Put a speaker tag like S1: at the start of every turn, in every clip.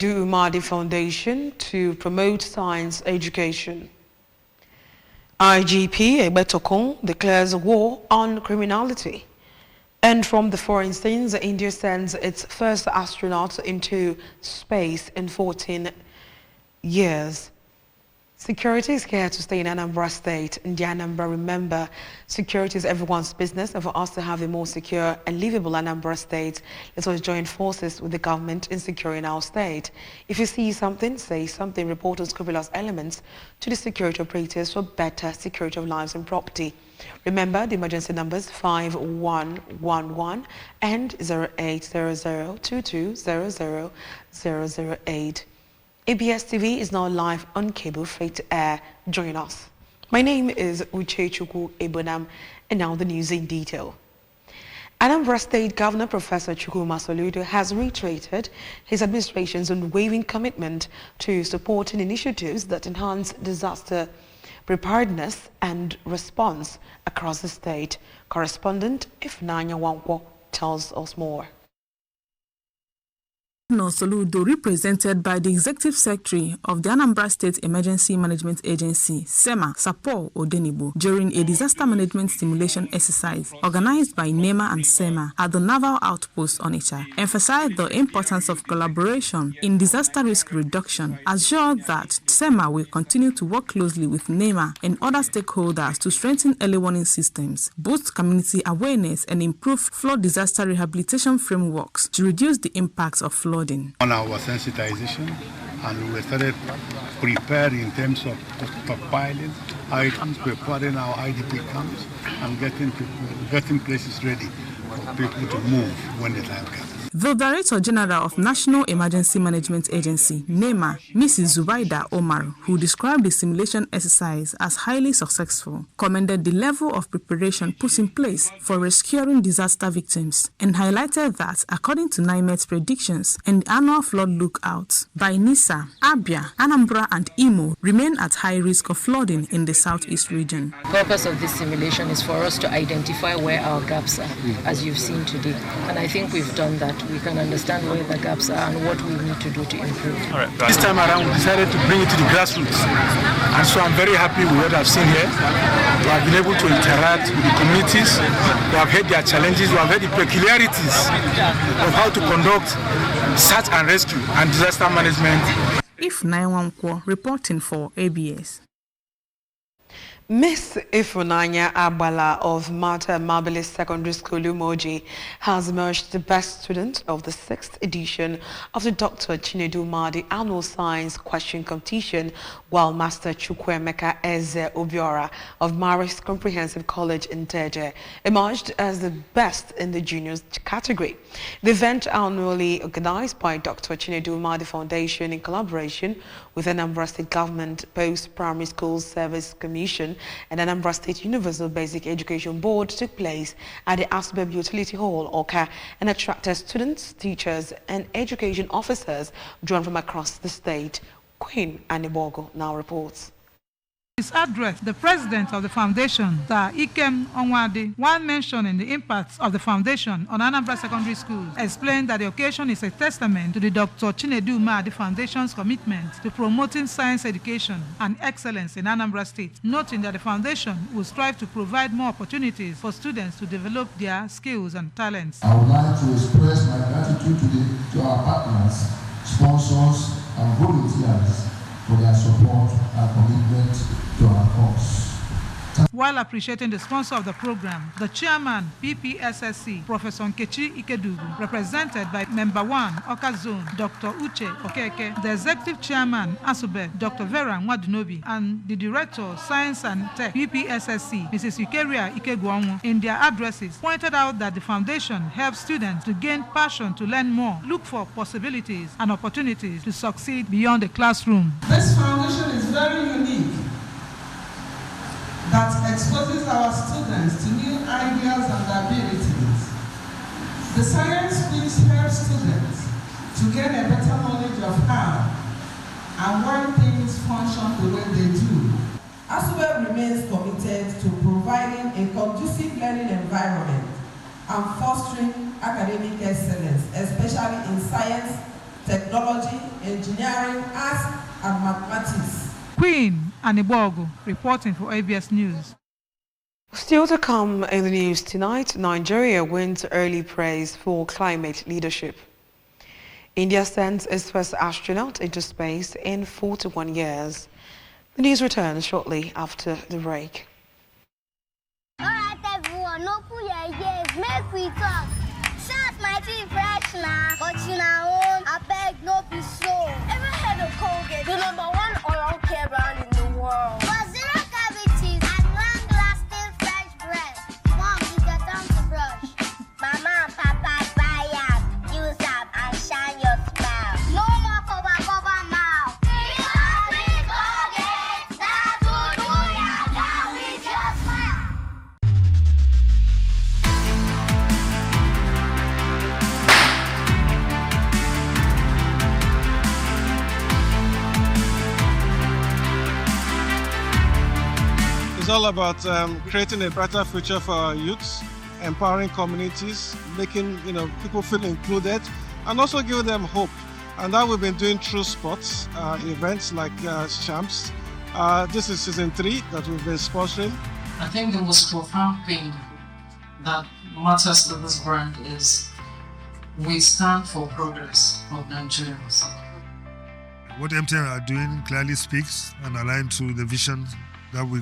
S1: Do Umadi Foundation to promote science education. IGP Ebetokon declares war on criminality. And from the foreign scenes, India sends its first astronaut into space in 14 years. Security is here to stay in Anambra State. In the Anambra, remember, security is everyone's business, and for us to have a more secure and livable Anambra State, let us join forces with the government in securing our state. If you see something, say something, report unscrupulous elements to the security operators for better security of lives and property. Remember the emergency numbers 5111 and 080022000008. ABS TV is now live on cable free to air. Join us. My name is Uche Chukwu Ebonam, and now the news in detail. Anambra State Governor Professor Chukwuma Soludo has reiterated his administration's unwavering commitment to supporting initiatives that enhance disaster preparedness and response across the state. Correspondent Ifnanya Wankwo tells us more.
S2: Soludo, represented by the Executive Secretary of the Anambra State Emergency Management Agency, SEMA, Sapo Odenibo, during a disaster management simulation exercise organized by NEMA and SEMA at the Naval Outpost Onitsha, emphasized the importance of collaboration in disaster risk reduction, assured that SEMA will continue to work closely with NEMA and other stakeholders to strengthen early warning systems, boost community awareness, and improve flood disaster rehabilitation frameworks to reduce the impacts of flooding.
S3: On our sensitization, and we started preparing in terms of stockpiling items, preparing our IDP camps, and getting places ready for people to move when the time comes.
S2: The Director General of National Emergency Management Agency, NEMA, Mrs. Zubaida Omar, who described the simulation exercise as highly successful, commended the level of preparation put in place for rescuing disaster victims and highlighted that, according to NIMET's predictions and the annual flood lookouts, by NISA, Abia, Anambra and Imo remain at high risk of flooding in the southeast region.
S4: The purpose of this simulation is for us to identify where our gaps are, as you've seen today. And I think we've done that. We can understand where the gaps are and what we need to do to improve.
S5: All right. This time around, we decided to bring it to the grassroots. And so I'm very happy with what I've seen here. We have been able to interact with the communities. We have heard their challenges. We have heard the peculiarities of how to conduct search and rescue and disaster management.
S2: If Naiwankwo reporting for ABS.
S1: Miss Ifunanya Agbala of Martha Mabele Secondary School, Umoji, has emerged the best student of the 6th edition of the Dr. Chinedu Umadi Annual Science Question Competition, while Master Chukwemeka Eze Obiora of Maris Comprehensive College in Teje emerged as the best in the juniors category. The event, annually organized by Dr. Chinedu Umadi Foundation in collaboration with Anambra State Government Post-Primary School Service Commission and Anambra State Universal Basic Education Board, took place at the Asbeb Utility Hall, Oka, and attracted students, teachers, and education officers drawn from across the state. Queen Anibogo now reports.
S6: His address, the president of the foundation, Sir Ikem Onwadi, while mentioning the impacts of the foundation on Anambra Secondary Schools, explained that the occasion is a testament to the Dr. Chinedu Umadi Foundation's commitment to promoting science education and excellence in Anambra State, noting that the foundation will strive to provide more opportunities for students to develop their skills and talents.
S7: I would like to express my gratitude to our partners, sponsors, and volunteers for their support and commitment to our cause.
S6: While appreciating the sponsor of the program, the chairman, PPSSC, Professor Nkechi Ikedugu, represented by Member 1, Oka Zone, Dr. Uche Okeke, the executive chairman, Asube, Dr. Vera Nwadunobi, and the director, Science and Tech, PPSSC, Mrs. Ikeria Ikegwonwu, in their addresses, pointed out that the foundation helps students to gain passion to learn more, look for possibilities and opportunities to succeed beyond the classroom.
S8: This foundation is very unique, that exposes our students to new ideas and abilities. The science quiz helps students to gain a better knowledge of how and why things function the way they do.
S9: ASUBE remains committed to providing a conducive learning environment and fostering academic excellence, especially in science, technology, engineering, arts, and mathematics.
S6: Queen Anibogo reporting for ABS News.
S1: Still to come in the news tonight, Nigeria wins early praise for climate leadership. India sends its first astronaut into space in 41 years. The news returns shortly after the break.
S10: Alright everyone, open your ears, make we talk. Shout my team fresh now, but you know, I beg no be slow. Ever heard of Colgate, the #1 oral care brand in the world? For zero cavities and long-lasting fresh breath. Mom, it's your time to brush. Mama and Papa buy up, use up and shine your smile. No more cover mouth. Because with Colgate, that's what do ya down with your smile.
S11: It's all about creating a brighter future for our youths, empowering communities, making people feel included, and also giving them hope. And that we've been doing through sports events like Champs. This is season 3 that we've been sponsoring.
S12: I think the most profound thing that matters to this brand is we stand for progress of Nigerians.
S13: What MTN are doing clearly speaks and aligns to the vision that we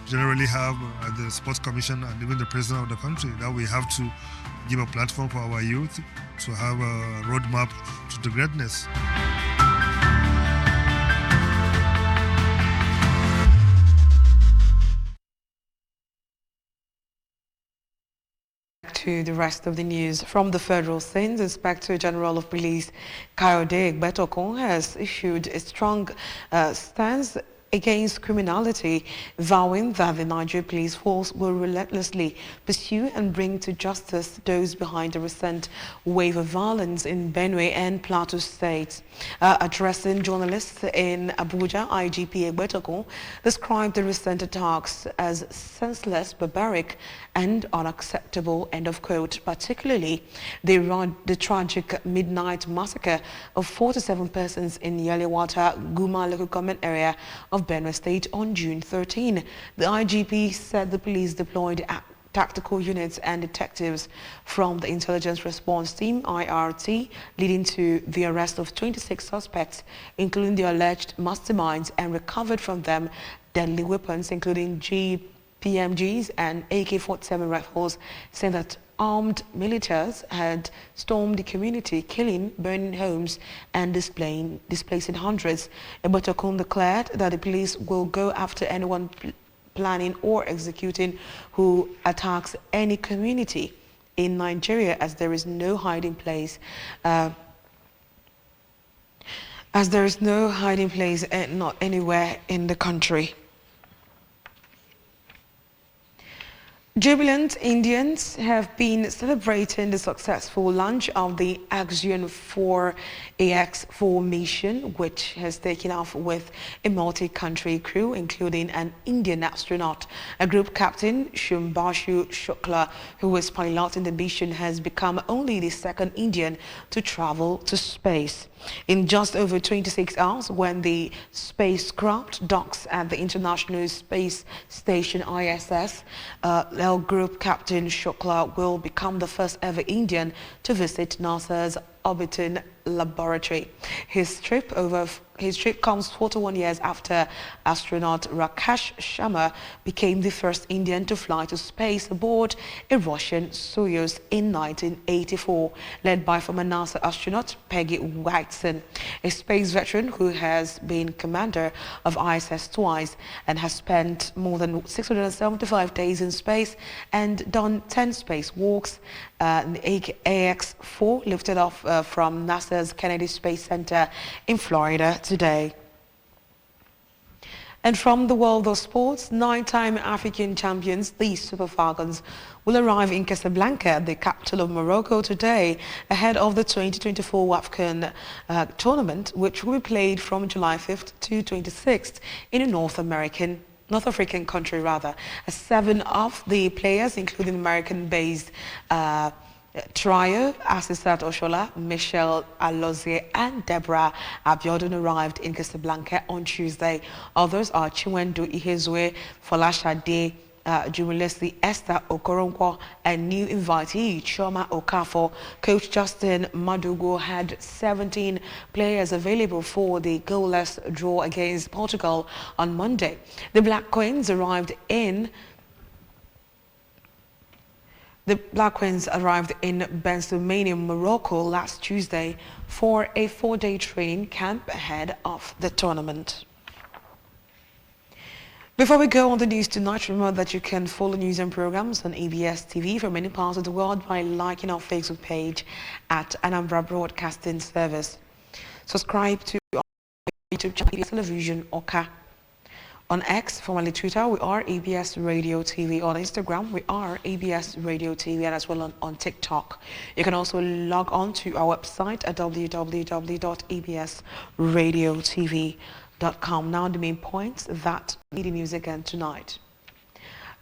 S13: generally have at the Sports Commission and even the President of the country, that we have to give a platform for our youth to have a roadmap to the greatness.
S1: To the rest of the news. From the federal scenes, Inspector General of Police Kayode Egbetokun has issued a strong stance against criminality, vowing that the Nigerian police force will relentlessly pursue and bring to justice those behind the recent wave of violence in Benue and Plateau states. Addressing journalists in Abuja, IGP Egbetokun described the recent attacks as senseless, barbaric and unacceptable, end of quote, particularly the tragic midnight massacre of 47 persons in Yelewata, Guma local government area of Benue State on June 13. The IGP said the police deployed tactical units and detectives from the Intelligence Response Team, IRT, leading to the arrest of 26 suspects, including the alleged masterminds, and recovered from them deadly weapons, including PMGs and AK-47 rifles, saying that armed militias had stormed the community, killing, burning homes and displacing hundreds. Egbetokun declared that the police will go after anyone planning or executing who attacks any community in Nigeria, as there is no hiding place. Not anywhere in the country. Jubilant Indians have been celebrating the successful launch of the Axiom 4 AX4 mission, which has taken off with a multi-country crew, including an Indian astronaut. A group captain, Shumbashu Shukla, who is piloting the mission, has become only the second Indian to travel to space. In just over 26 hours, when the spacecraft docks at the International Space Station ISS, Group Captain Shukla will become the first ever Indian to visit NASA's orbiting laboratory. His trip comes 41 years after astronaut Rakesh Sharma became the first Indian to fly to space aboard a Russian Soyuz in 1984, led by former NASA astronaut Peggy Whitson, a space veteran who has been commander of ISS twice and has spent more than 675 days in space and done 10 spacewalks. The AX-4 lifted off from NASA's Kennedy Space Center in Florida today. And from the world of sports, 9-time African champions, the Super Falcons, will arrive in Casablanca, the capital of Morocco, today, ahead of the 2024 WAFCON tournament, which will be played from July 5th to 26th in a North African country. 7 of the players, including American-based Trio, Asisat Oshola, Michelle Alozie, and Deborah Abiodun arrived in Casablanca on Tuesday. Others are Chiwendu Ihezwe, Folashade, Jumilesi Esther Okoronkwo, and new invitee Choma Okafo. Coach Justin Madugo had 17 players available for the goalless draw against Portugal on Monday. The Black Queens arrived in Bensoumanim, Morocco last Tuesday for a 4-day training camp ahead of the tournament. Before we go on the news tonight, remember that you can follow news and programs on ABS TV from many parts of the world by liking our Facebook page at Anambra Broadcasting Service. Subscribe to our YouTube channel, Television Oka. On X, formerly Twitter, we are ABS Radio TV. On Instagram, we are ABS Radio TV, and as well on TikTok. You can also log on to our website at www.absradiotv.com. Now the main points that lead the news again tonight.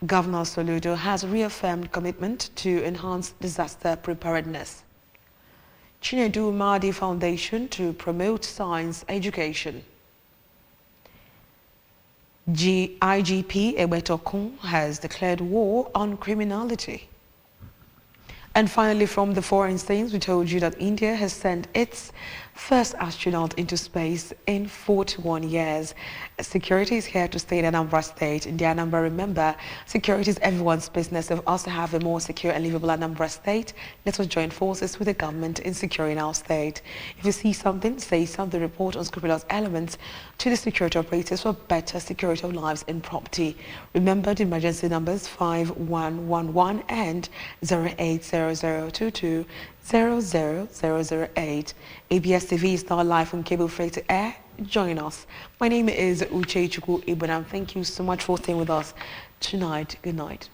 S1: Governor Soludo has reaffirmed commitment to enhance disaster preparedness. Chinedu Mahdi Foundation to promote science education. IGP Ebetokun has declared war on criminality. And finally, from the foreign scenes, we told you that India has sent its first astronaut into space in 41 years. Security is here to stay in Anambra State. In the Anambra, remember, security is everyone's business. If us to have a more secure and livable Anambra State, let us join forces with the government in securing our state. If you see something, say something, report unscrupulous elements to the security operators for better security of lives and property. Remember the emergency numbers 5111 and 080022 00008. ABS TV is now live on cable free to air. Join us. My name is Uche Chukwu Ibanam. Thank you so much for staying with us tonight. Good night.